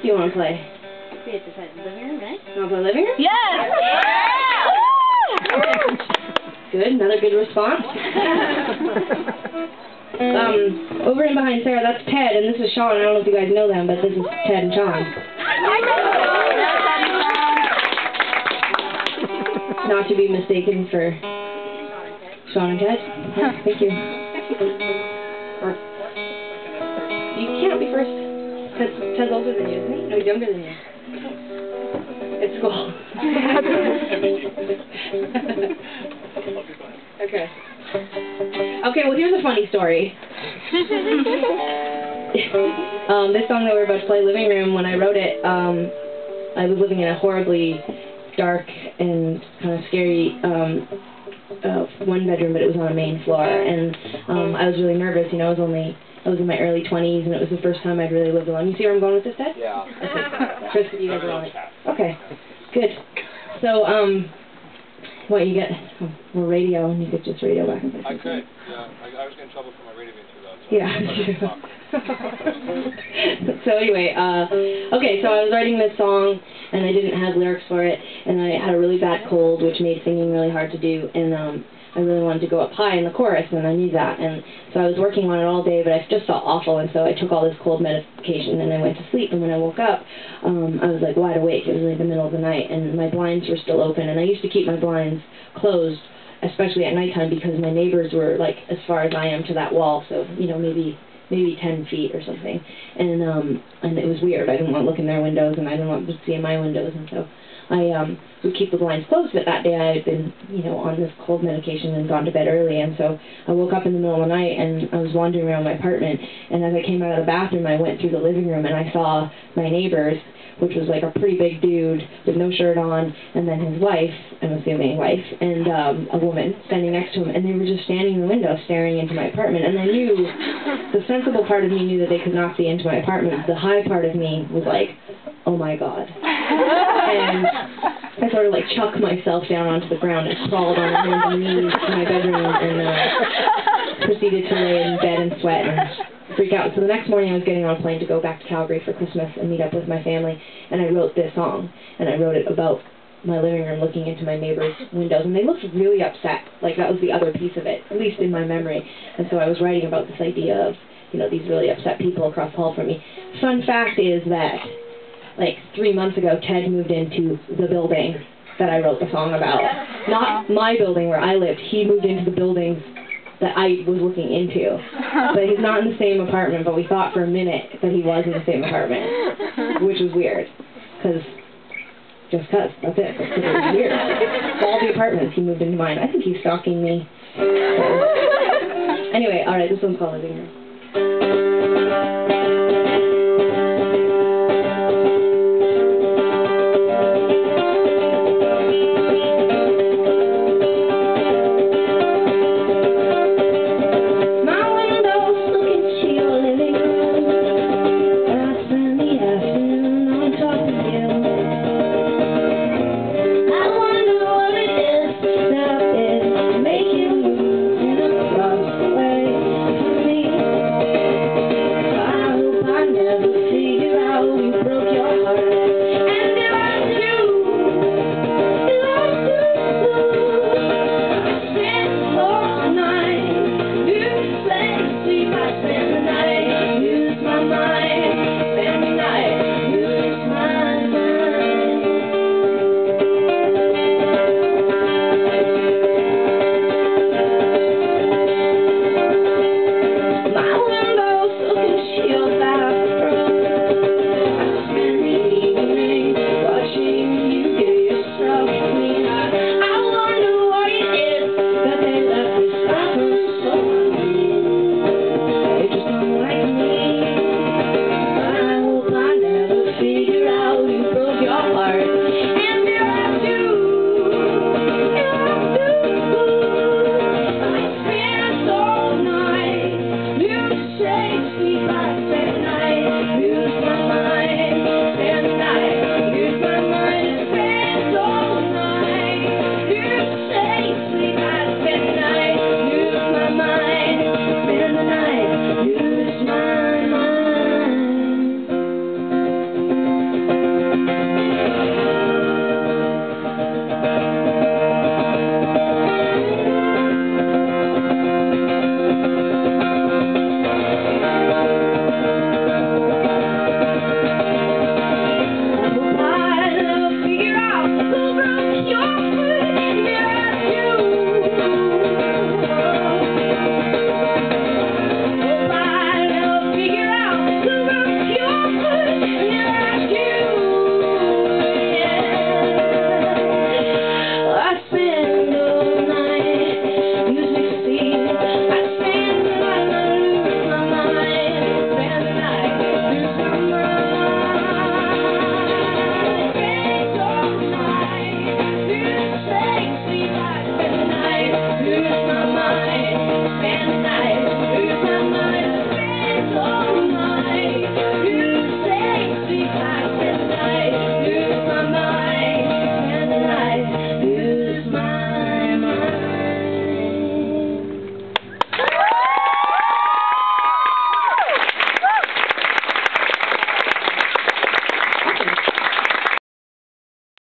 do you want to play? We have to play the living room, right? You want to play living room? Yes! Good, another good response. Over and behind Sarah, that's Ted, and this is Sean. I don't know if you guys know them, but this is Ted and Sean. Not to be mistaken for Sean and Ted. Yeah, thank you. You can't be first. Ted's older than you, isn't he? No, he's younger than you. It's cool. Okay. Okay, well, here's a funny story. This song that we're about to play, Living Room, when I wrote it, I was living in a horribly dark and kind of scary one bedroom, but it was on a main floor, and I was really nervous. You know, I was in my early 20s, and it was the first time I'd really lived alone. You see where I'm going with this, Ted? Yeah. Okay. Chris, you guys are on it. Okay, good. So, what, you get more radio, and you could just radio back and forth. I could, yeah. I was getting in trouble for my radio being too loud. Yeah. So So anyway, okay, so I was writing this song, and I didn't have lyrics for it, and I had a really bad cold, which made singing really hard to do, and I really wanted to go up high in the chorus, and I knew that, and so I was working on it all day, but I just felt awful, and so I took all this cold medication, and I went to sleep, and when I woke up, I was like wide awake. It was like the middle of the night, and my blinds were still open, and I used to keep my blinds closed, especially at nighttime, because my neighbors were like as far as I am to that wall, so, you know, maybe 10 feet or something, and it was weird. I didn't want to look in their windows, and I didn't want to see in my windows, and so I would keep the blinds closed, but that day I had been, you know, on this cold medication and gone to bed early, and so I woke up in the middle of the night, and I was wandering around my apartment, and as I came out of the bathroom, I went through the living room, and I saw my neighbors, which was like a pretty big dude with no shirt on, and then his wife, I'm assuming wife, and a woman standing next to him, and they were just standing in the window staring into my apartment, and I knew, the sensible part of me knew that they could not see into my apartment. The high part of me was like, oh my god. And I sort of like chucked myself down onto the ground and crawled on hands and knees to my bedroom and proceeded to lay in bed and sweat and freak out. So the next morning I was getting on a plane to go back to Calgary for Christmas and meet up with my family, and I wrote this song, and I wrote it about my living room looking into my neighbor's windows, and they looked really upset. Like, that was the other piece of it, at least in my memory. And so I was writing about this idea of, you know, these really upset people across the hall from me. Fun fact is that, like, 3 months ago, Ted moved into the building that I wrote the song about. Not my building where I lived. He moved into the buildings that I was looking into. But he's not in the same apartment, but we thought for a minute that he was in the same apartment, which was weird. Just cause, that's it. It was weird. All the apartments, he moved into mine. I think he's stalking me. Anyway, alright, this one's called Living Room.